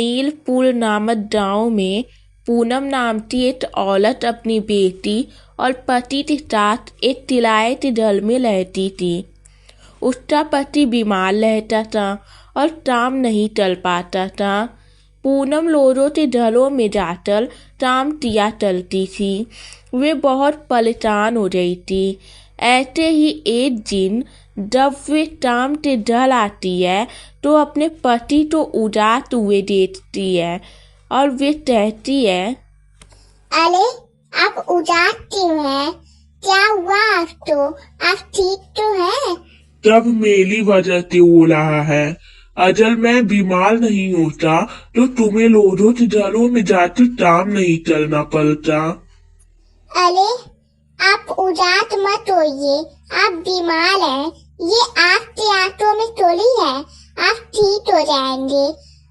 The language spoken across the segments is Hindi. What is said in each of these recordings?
नीलपुर नामक गांव में पूनम नाम की एक औरत अपनी बेटी और पति के साथ एक किराए के घर में रहती थी। उसका पति बीमार रहता था और काम नहीं कर पाता था। पूनम लोगों के घरों में जाकर काम किया करती थी। वे बहुत परेशान हो रही थी। ऐसे ही एक दिन जब वे काम के घर आती है तो अपने पति को उदास हुए देखती है और वे कहती है, अरे आप उदास क्यों हैं? क्या हुआ आपको? आप ठीक तो हैं? तब मेरी वजह से हो रहा है। अगर मैं बीमार नहीं होता तो तुम्हें लोगों के घरों में जाकर काम नहीं करना पड़ता। अरे आप उदास मत होइए, आप बीमार हैं, ये आपके हाथों में थोड़ी है। आप ठीक हो जाएंगे।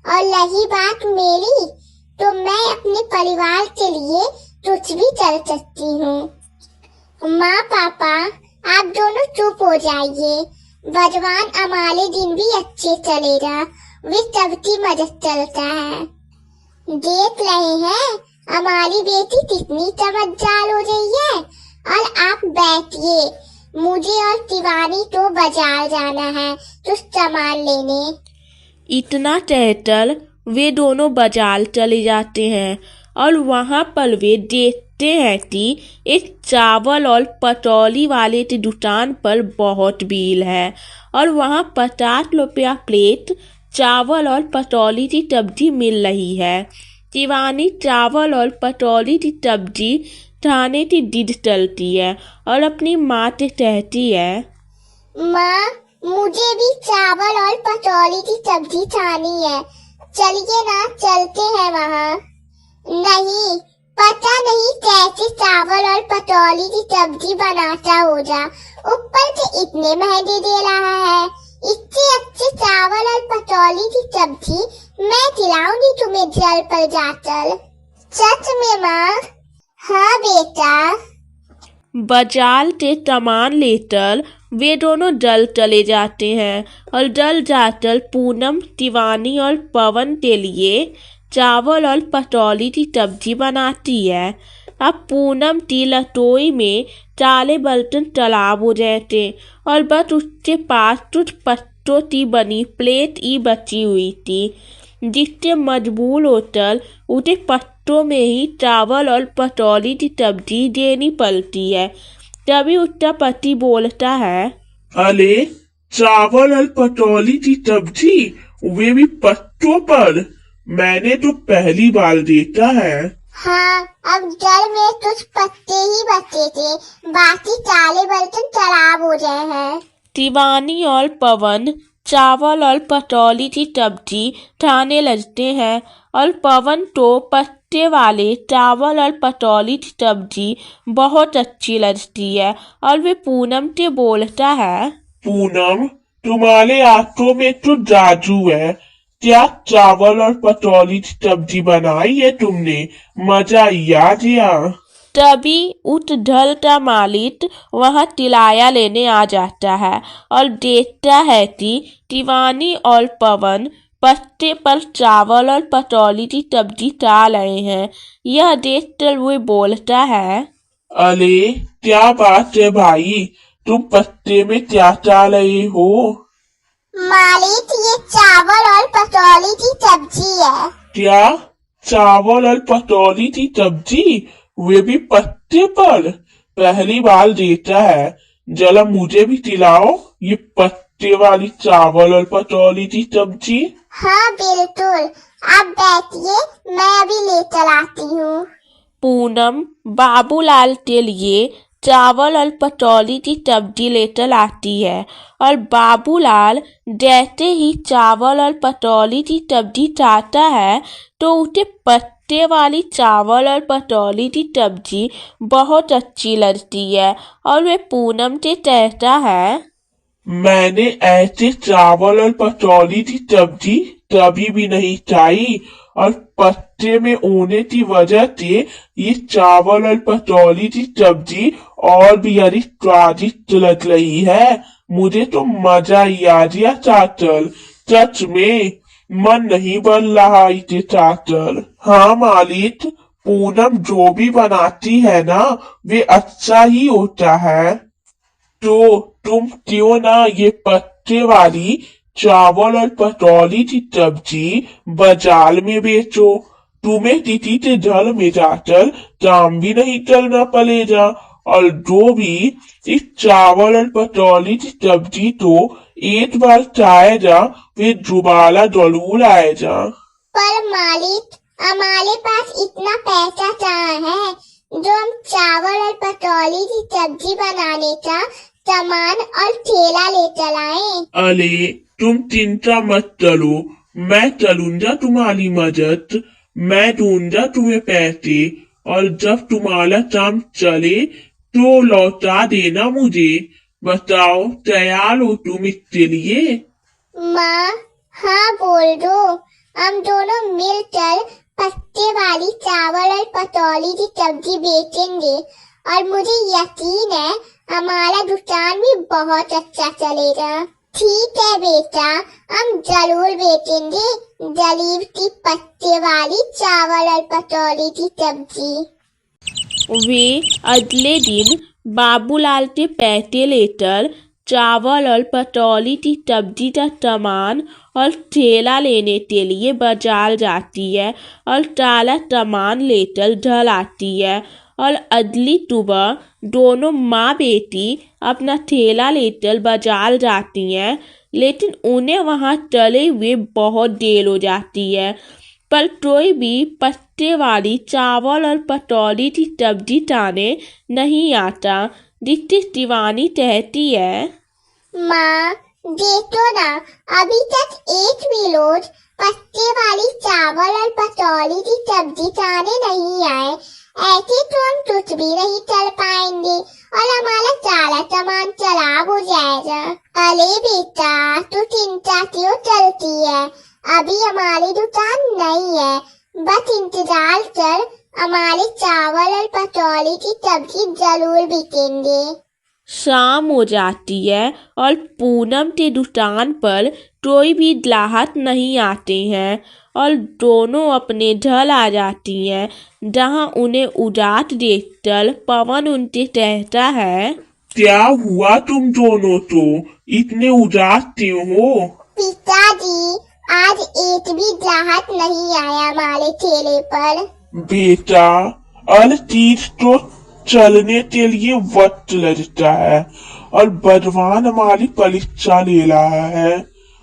और रही बात मेरी, तो मैं अपने परिवार के लिए कुछ भी कर सकती हूँ। माँ पापा आप दोनों चुप हो जाइए। भगवान हमारे दिन भी अच्छे चलेगा, वे सबकी मदद करता है। देख रहे हैं हमारी बेटी कितनी समझदार हो रही है। और आप बैठिए, मुझे और शिवानी को बाजार जाना है कुछ सामान लेने। इतना कहकर वे दोनों बाजार चले जाते हैं और वहाँ पर वे देखते हैं कि एक चावल और पटौली वाले की दुकान पर बहुत भीड़ है और वहाँ 50 रुपया प्लेट चावल और पटौली की सब्जी मिल रही है। शिवानी चावल और पटौली की सब्जी खाने की जिद चलती है और अपनी माँ से कहती है, माँ मुझे भी चावल और पटौली की सब्जी खानी है, चलिए ना चलते हैं वहाँ। नहीं, पता नहीं कैसे चावल और पटौली की सब्जी बनाता होगा, ऊपर से इतने महंगे दे रहा है। इससे अच्छे चावल और पटौली की सब्जी मैं खिलाऊंगी तुम्हें घर पर जाकर। सच में माँ? हाँ बेटा। बाजार से सामान लेकर वे दोनों जल चले जाते हैं और जल जाकर पूनम, शिवानी और पवन के लिए चावल और पटौली की सब्जी बनाती है। अब पूनम की रसोई में चाले बर्तन तालाब हो रहे थे और बस उसके पास कुछ पत्तों की बनी प्लेट ही बची हुई थी, जिससे मजबूर होकर उसे पत्तों में ही चावल और पटौली की सब्जी देनी पड़ती है। तभी उसका पति बोलता है, अरे चावल और पटौली की सब्जी, वे भी पत्तों पर? मैंने तो पहली बार देखा है। हाँ, अब घर में कुछ पत्ते ही बचे थे, बाकी चाले बर्तन खराब हो गए हैं। शिवानी और पवन चावल और पटौली की सब्जी खाने लगते हैं और पवन तो पत्ते वाले चावल और पटौली की सब्जी बहुत अच्छी लगती है और वे पूनम से बोलता है, पूनम तुम्हारे हाथों में तो जादू है। क्या चावल और पटौली की सब्जी बनाई है तुमने? मजा आ गया। तभी उस घर का मालिक वहाँ किराया लेने आ जाता है और देखता है कि शिवानी और पवन पत्ते पर चावल और पटौली की सब्जी खा रहे हैं। यह देखकर वो बोलता है, अरे क्या बात है भाई, तुम पत्ते में क्या खा रहे हो? मालिक ये चावल और पटौली की सब्जी है। क्या चावल और पटौली की सब्जी, वे भी पत्ते पर? पहली बार देखा है। जरा मुझे भी खिलाओ ये पत्ते वाली चावल और पटौली की सब्जी। हाँ बिल्कुल, आप बैठिए, मैं अभी लेकर आती हूँ। पूनम बाबूलाल के लिए चावल और पटौली की सब्जी लेकर आती है और बाबूलाल जैसे ही चावल और पटौली की सब्जी खाता है तो उसे पत्ते वाली चावल और पटौली की सब्जी बहुत अच्छी लगती है और वे पूनम से कहता है, मैंने ऐसे चावल और पटौली की सब्जी कभी भी नहीं खाई और पत्ते में होने की वजह से ये चावल और पटौली की सब्जी और भी अधिक स्वादिष्ट लग रही है। मुझे तो मजा ही आ गया चाचल। सच में मन नहीं बन रहा इसे चाकर। हाँ मालिक, पूनम जो भी बनाती है ना वे अच्छा ही होता है। तो तुम क्यों ना ये पत्ते वाली चावल और पतौली की सब्जी बाजार में बेचो। तुम्हें किसी के घर में जाकर काम भी नहीं करना पड़ेगा और जो भी इस चावल और पतौली की सब्जी तो एक बार खाएगा फिर दोबारा जरूर आएगा। पर मालिक, हमारे पास इतना पैसा कहाँ है जो हम चावल और पतौली की सब्जी बनाने का सामान और ठेला ले चलाएं। अरे तुम चिंता मत करो, मैं चलूंगा तुम्हारी मदद। मैं दूंगा तुम्हें पैसे और जब तुम्हारा काम चले तो लौटा देना मुझे। बताओ तैयार हो तुम इसके लिए? माँ, हाँ बोल दो। हम दोनों मिलकर पत्ते वाली चावल और पतौली की सब्जी बेचेंगे और मुझे यकीन है हमारा दुकान भी बहुत अच्छा चलेगा। ठीक है बेटा, हम जरूर बेचेंगे जलीब की पत्ते वाली चावल और पतौली की सब्जी। वे अगले दिन बाबूलाल के पैसे लेकर चावल और पतौली की सब्जी का सामान और ठेला लेने के लिए बाजार जाती है और सारा सामान लेकर घर आती है। और अगली सुबह दोनों माँ बेटी अपना ठेला लेकर बाजार जाती हैं, लेकिन उन्हें वहाँ चले हुए बहुत देर हो जाती है, पर कोई भी पत्ते वाली चावल और पतौली की सब्जी खाने नहीं आता, जिससे शिवानी कहती है, माँ देखो ना, अभी तक एक भी लोग पत्ते वाली चावल और पतौली की सब्जी खाने नहीं आए। ऐसे तो हम कुछ भी नहीं कर पाएंगे और हमारा सारा सामान खराब हो जाएगा। अरे बेटा, तू चिंता क्यों चलती है? अभी हमारी दुकान नहीं है, बस इंतजार कर, हमारे चावल और पतौली की सब्जी जरूर बिकेंगे। शाम हो जाती है और पूनम के दुकान पर कोई भी ग्राहक नहीं आते हैं और दोनों अपने घर आ जाती हैं, जहां उन्हें उदास देखकर पवन उनसे कहता है, क्या हुआ तुम दोनों तो इतने उदास क्यों हो? पिताजी, आज एक भी ग्राहक नहीं आया हमारे ठेले पर। बेटा, हर चीज तो चलने के लिए वक्त लगता है और भगवान हमारी परीक्षा ले रहा है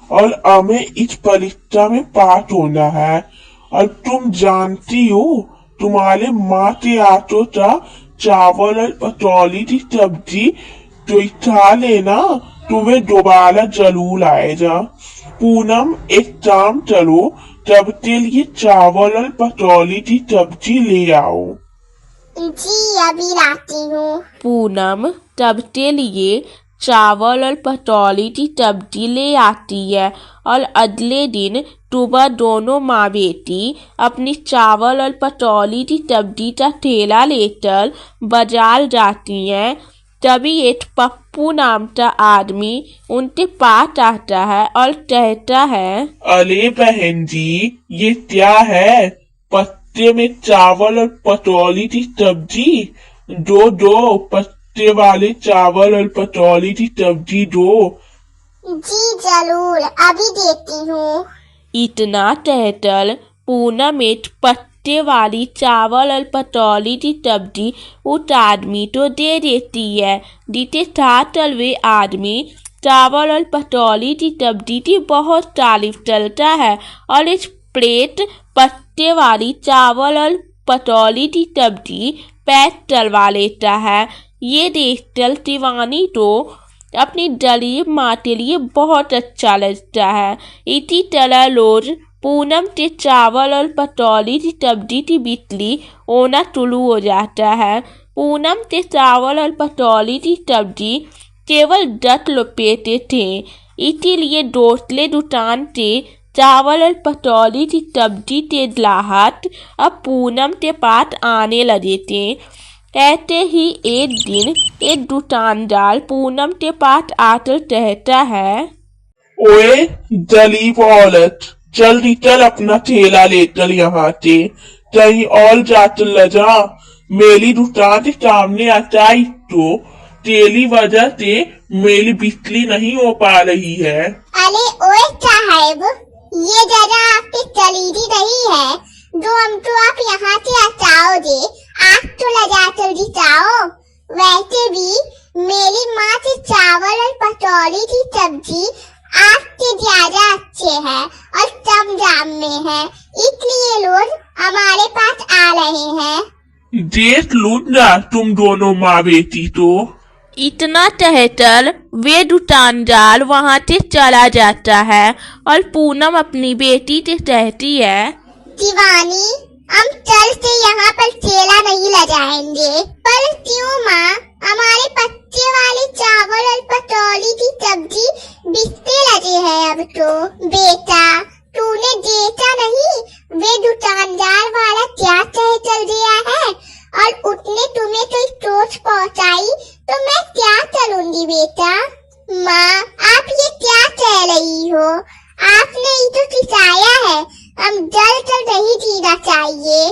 और हमें इस परीक्षा में पास होना है। और तुम जानती हो, तुम्हारे माँ के हाथों का चावल और पतौली की सब्जी तो खा लेना, तुम्हें दोबारा जरूर आएगा। पूनम, एक काम करो, तब के लिए चावल और पतौली की सब्जी ले आओ। जी अभी लाती हूँ। पूनम तब के लिए चावल और पतौली की सब्जी ले आती है और अगले दिन सुबह दोनों माँ बेटी अपनी चावल और पतौली की सब्जी का ठेला लेकर बाजार जाती हैं। तभी एक पप्पू नाम का आदमी उनके पास आता है और कहता है, अरे बहन जी, ये क्या है? पत्ते में चावल और पतौली की सब्जी दो, पत्ते वाले चावल और पतौली की सब्जी दो। जी जरूर, अभी देती हूँ। इतना कहकर पूनम एक पत्ते वाली चावल और पतौली की सब्जी उस आदमी को दे देती है, जिसे खाकर वे आदमी चावल और पतौली की सब्जी की बहुत तारीफ करता है और इस प्लेट पत्ते वाली चावल और पतौली की सब्जी पैक करवा लेता है। ये देखकर शिवानी तो अपनी गरीब माँ के लिए बहुत अच्छा लगता है। इसी तरह रोज पूनम के चावल और पतौली की सब्जी की बिक्री होना शुरू हो जाता है। पूनम के चावल और पतौली की सब्जी केवल 10 रुपये के थे, इसीलिए दूसरे दुकान से चावल और पतौली की सब्जी के ग्राहक अब पूनम के पास आने लगे थे। ऐसे ही एक दिन एक दुकानदार पूनम के पास आकर कहता है, ओए जलीब औरत, चल निकल अपना ठेला लेकर यहाँ से, कहीं और जाकर लजा। मेरी दुकान के सामने आता तो तेरी वजह से मेरी बिक्री नहीं हो पा रही है। अरे ओए साहब, ये जगह आपकी कलीदी नहीं है जो हमको आप यहाँ से हटाओगे। आप तो लगा कर दिखाओ। वैसे भी मेरी माँ के चावल और पकौड़ी की सब्जी आपके ज्यादा अच्छे हैं और कम दाम में है, इसलिए लोग हमारे पास आ रहे हैं। देख लूंगा तुम दोनों माँ बेटी तो। इतना कहकर वे दुकानदार वहाँ से चला जाता है और पूनम अपनी बेटी से कहती है, शिवानी, हम कल से यहाँ पर ठेला नहीं लगाएंगे। पर क्यों माँ? हमारे पत्ते वाले चावल और पकौड़ी की सब्जी बिकते लगे हैं अब तो। बेटा, तूने देखा नहीं वे दुकानदार वाला क्या कह चल दिया है, और उसने तुम्हें कोई चोट पहुँचाई तो मैं क्या करूँगी बेटा? माँ, आप ये क्या कह रही हो? आपने ही तो सिखाया है हम जल कर नहीं जीना चाहिए।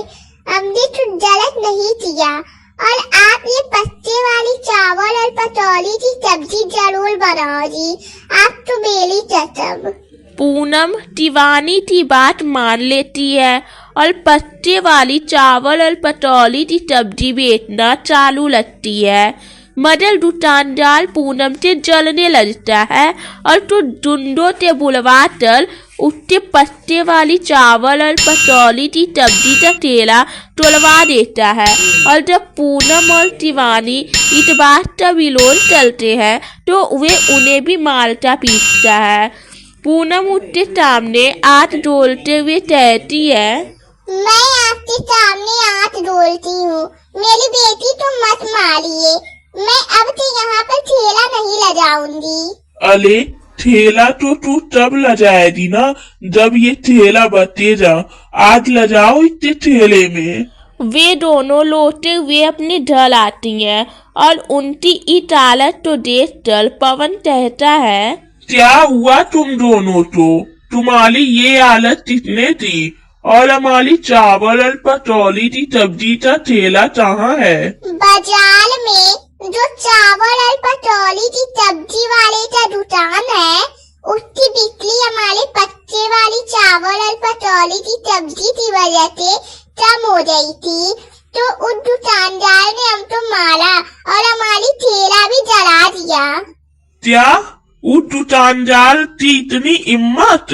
हमने तो गलत नहीं किया, और आप ये पत्ते वाली चावल और पकौड़ी की सब्जी जरूर बनाओगी। आप तो मेरी कसम। पूनम शिवानी की बात मान लेती है और पत्ते वाली चावल और पकौड़ी की सब्जी बेचना चालू लगती है। मदर दुकानदार पूनम से जलने लगता है और तो डंडों से बुलवाकर उसके पत्ते वाली चावल और पकौड़ी की सब्जी का ठेला तोड़वा देता है। और जब पूनम और शिवानी इस बात का विरोध करते हैं तो वे उन्हें भी मारता पीटता है। पूनम उसके सामने हाथ जोड़ते हुए कहती है, मैं आपके सामने हाथ जोड़ती हूँ। मेरी बेटी तो मत मारिए। मैं अब से यहाँ पर ठेला नहीं लगाऊंगी। अरे ठेला तो तू तब लगाएगी ना जब ये ठेला बचेगा। आज लगाओ इस ठेले में। वे दोनों लौटते हुए अपने घर आती हैं और उनकी इस हालत को देखकर पवन कहता है, क्या हुआ तुम दोनों को? तुम्हारी ये हालत किसने थी? और हमारी चावल और पकौड़ी की सब्जी का ठेला कहाँ है? बाजार में जो चावल और पकौड़ी की सब्जी वाले का दुकान है, उसकी बिक्री हमारे पत्ते वाली चावल और पकौड़ी की सब्जी की वजह से कम हो गई थी, तो उस दुकानदार ने हमको मारा और हमारी ठेला भी जला दिया। क्या उस दुकानदार की इतनी हिम्मत?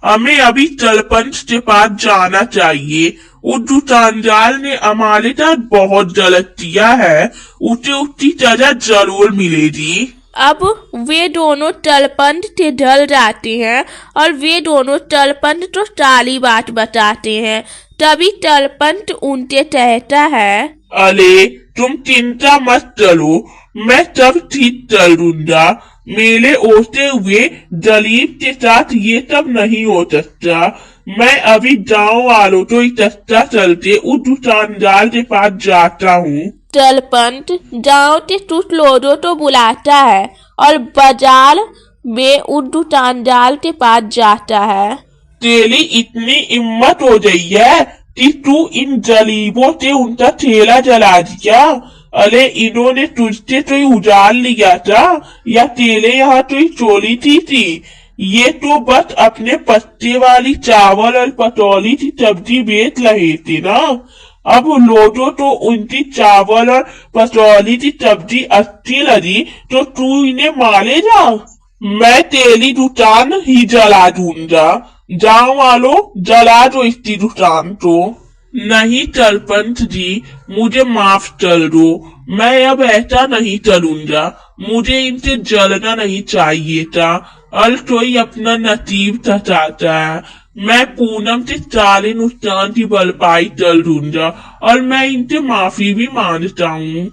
हमें अभी सरपंच के पास जाना चाहिए। उस दुकानदार ने हमारे साथ बहुत गलत किया है, उसे उसकी सजा जरूर मिलेगी। अब वे दोनों सरपंच से ढल जाते हैं और वे दोनों सरपंच तो सारी बात बताते हैं। तभी सरपंच उनसे कहता है, अरे तुम चिंता मत करो, मैं सब ठीक कर दूंगा। मेरे होते हुए दलीप के साथ ये सब नहीं हो सकता। मैं अभी गाँव वालों को इकट्ठा करके उस दुकानदार के पास जाता हूँ। सरपंच गाँव के कुछ लोगों को बुलाता है और बाजार में उस दुकानदार के पास जाता है। तेरी इतनी हिम्मत हो गई है कि तू इन जलीबों से उनका ठेला जला दिया? अरे इन्होंने तुझसे तो ही उजाड़ लिया था, या तेरे यहाँ तो ही चोरी थी। ये तो बस अपने पत्ते वाली चावल और पकौड़ी की सब्जी बेच रहे थे ना। अब लोगों तो उनकी चावल और पकौड़ी की सब्जी अच्छी लगी तो तू इन्हें मारेगा? मैं तेरी दुकान ही जला दूंगा। गाँव वालों, जला दो इसकी दुकान को। नहीं सरपंच जी, मुझे माफ कर दो। मैं अब ऐसा नहीं करूंगा। मुझे इनसे जलना नहीं चाहिए था, और कोई अपना नसीब सचाता है। मैं पूनम से सारे नुकसान की भरपाई कर दूंगा, और मैं इनसे माफी भी मांगता हूँ।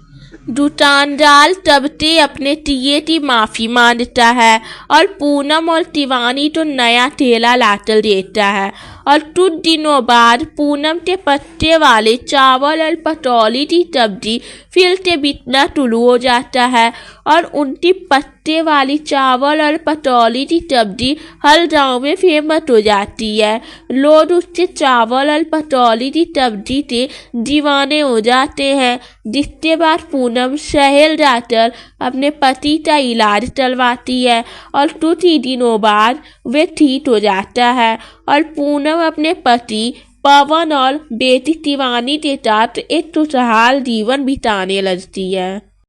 दुकानदार तब से अपने किए की माफी मांगता है और पूनम और शिवानी तो नया ठेला लाकर देता है और कुछ दिनों बाद पूनम के पत्ते वाले चावल और पटौली की सब्जी फिर से बिकना शुरू हो जाता है और उनकी पत्ते वाली चावल और पटौली की सब्जी हर गांव में फेमस हो जाती है। लोग उसके चावल और पटौली की सब्जी से दीवाने हो जाते हैं, जिसके बाद पूनम शहर जाकर अपने पति का इलाज करवाती है और कुछ ही दिनों बाद वे ठीक हो जाता है और पूनम अपने पति पवन और बेटी शिवानी के साथ एक खुशहाल जीवन बिताने लगती है।